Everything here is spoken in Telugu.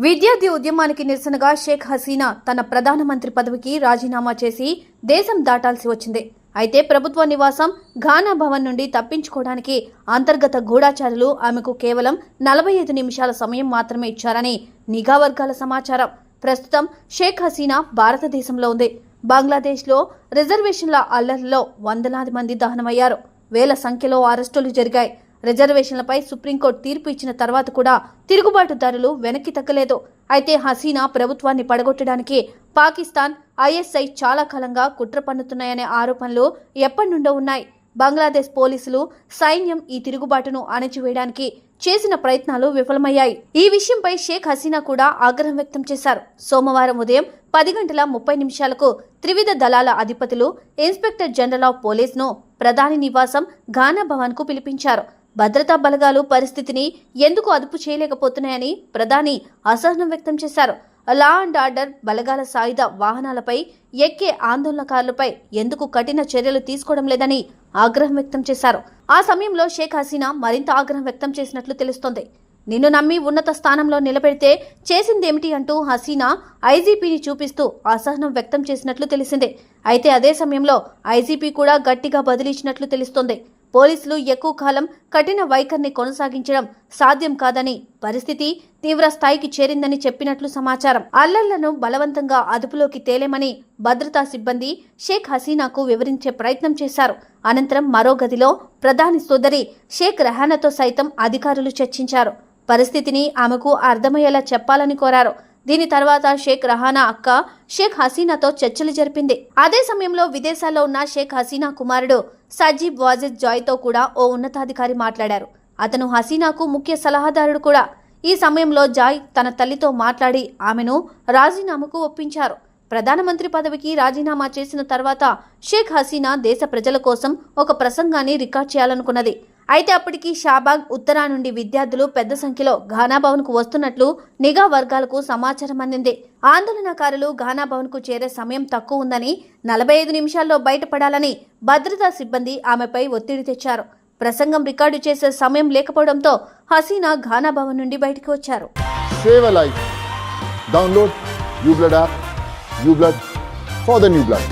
విద్యార్థి ఉద్యమానికి నిరసనగా షేక్ హసీనా తన ప్రధానమంత్రి పదవికి రాజీనామా చేసి దేశం దాటాల్సి వచ్చింది. అయితే ప్రభుత్వ నివాసం ఘానా భవన్ నుండి తప్పించుకోవడానికి అంతర్గత గూఢాచారులు ఆమెకు కేవలం 45 నిమిషాల సమయం మాత్రమే ఇచ్చారని నిఘా వర్గాల సమాచారం. ప్రస్తుతం షేక్ హసీనా భారతదేశంలో ఉంది. బంగ్లాదేశ్లో రిజర్వేషన్ల అల్లర్లలో వందలాది మంది దహనమయ్యారు. వేల సంఖ్యలో అరెస్టులు జరిగాయి. రిజర్వేషన్లపై సుప్రీంకోర్టు తీర్పు ఇచ్చిన తర్వాత కూడా తిరుగుబాటుదారులు వెనక్కి తగ్గలేదు. అయితే హసీనా ప్రభుత్వాన్ని పడగొట్టడానికి పాకిస్తాన్, ఐఎస్ఐ చాలా కాలంగా కుట్ర పన్నుతున్నాయనే ఆరోపణలు ఎప్పటి నుండో ఉన్నాయి. బంగ్లాదేశ్ పోలీసులు, సైన్యం ఈ తిరుగుబాటును అణచివేయడానికి చేసిన ప్రయత్నాలు విఫలమయ్యాయి. ఈ విషయంపై షేక్ హసీనా కూడా ఆగ్రహం వ్యక్తం చేశారు. సోమవారం ఉదయం 10:30 త్రివిధ దళాల అధిపతులు, ఇన్స్పెక్టర్ జనరల్ ఆఫ్ పోలీస్ను ప్రధాని నివాసం ఘానా భవన్కు పిలిపించారు. భద్రతా బలగాలు పరిస్థితిని ఎందుకు అదుపు చేయలేకపోతున్నాయని ప్రధాని అసహనం వ్యక్తం చేశారు. లా అండ్ ఆర్డర్ బలగాల సాయుధ వాహనాలపై ఎక్కే ఆందోళనకారులపై ఎందుకు కఠిన చర్యలు తీసుకోవడం లేదని ఆగ్రహం వ్యక్తం చేశారు. ఆ సమయంలో షేక్ హసీనా మరింత ఆగ్రహం వ్యక్తం చేసినట్లు తెలుస్తోంది. నిన్ను నమ్మి ఉన్నత స్థానంలో నిలబెడితే చేసిందేమిటి అంటూ హసీనా ఐజీపీని చూపిస్తూ అసహనం వ్యక్తం చేసినట్లు తెలిసిందే. అయితే అదే సమయంలో ఐజీపీ కూడా గట్టిగా బదిలించినట్లు తెలుస్తోంది. పోలీసులు ఎక్కువ కాలం కఠిన వైఖరిని కొనసాగించడం సాధ్యం కాదని, పరిస్థితి తీవ్ర స్థాయికి చేరిందని చెప్పినట్లు సమాచారం. అల్లర్లను బలవంతంగా అదుపులోకి తేలేమని భద్రతా సిబ్బంది షేక్ హసీనాకు వివరించే ప్రయత్నం చేశారు. అనంతరం మరో గదిలో ప్రధాని సోదరి షేక్ రెహానాతో సైతం అధికారులు చర్చించారు. పరిస్థితిని ఆమెకు అర్థమయ్యేలా చెప్పాలని కోరారు. దీని తర్వాత షేక్ రెహానా అక్క షేక్ హసీనాతో చర్చలు జరిపింది. అదే సమయంలో విదేశాల్లో ఉన్న షేక్ హసీనా కుమారుడు సజీబ్ వాజిద్ జాయ్తో కూడా ఓ ఉన్నతాధికారి మాట్లాడారు. అతను హసీనాకు ముఖ్య సలహాదారుడు కూడా. ఈ సమయంలో జాయ్ తన తల్లితో మాట్లాడి ఆమెను రాజీనామాకు ఒప్పించారు. ప్రధానమంత్రి పదవికి రాజీనామా చేసిన తర్వాత షేక్ హసీనా దేశ ప్రజల కోసం ఒక ప్రసంగాన్ని రికార్డ్ చేయాలనుకున్నది. అయితే అప్పటికి షాబాగ్, ఉత్తరా నుండి విద్యార్థులు పెద్ద సంఖ్యలో ఘానా భవన్కు వస్తున్నట్లు నిఘా వర్గాలకు సమాచారం అందింది. ఆందోళనకారులు ఘానా భవన్కు చేరే సమయం తక్కువ ఉందని, 45 నిమిషాల్లో బయటపడాలని భద్రతా సిబ్బంది ఆమెపై ఒత్తిడి తెచ్చారు. ప్రసంగం రికార్డు చేసే సమయం లేకపోవడంతో హసీనా ఘానా భవన్ నుండి బయటికి వచ్చారు. Save a life. Download uBlood app. uBlood for the new blood.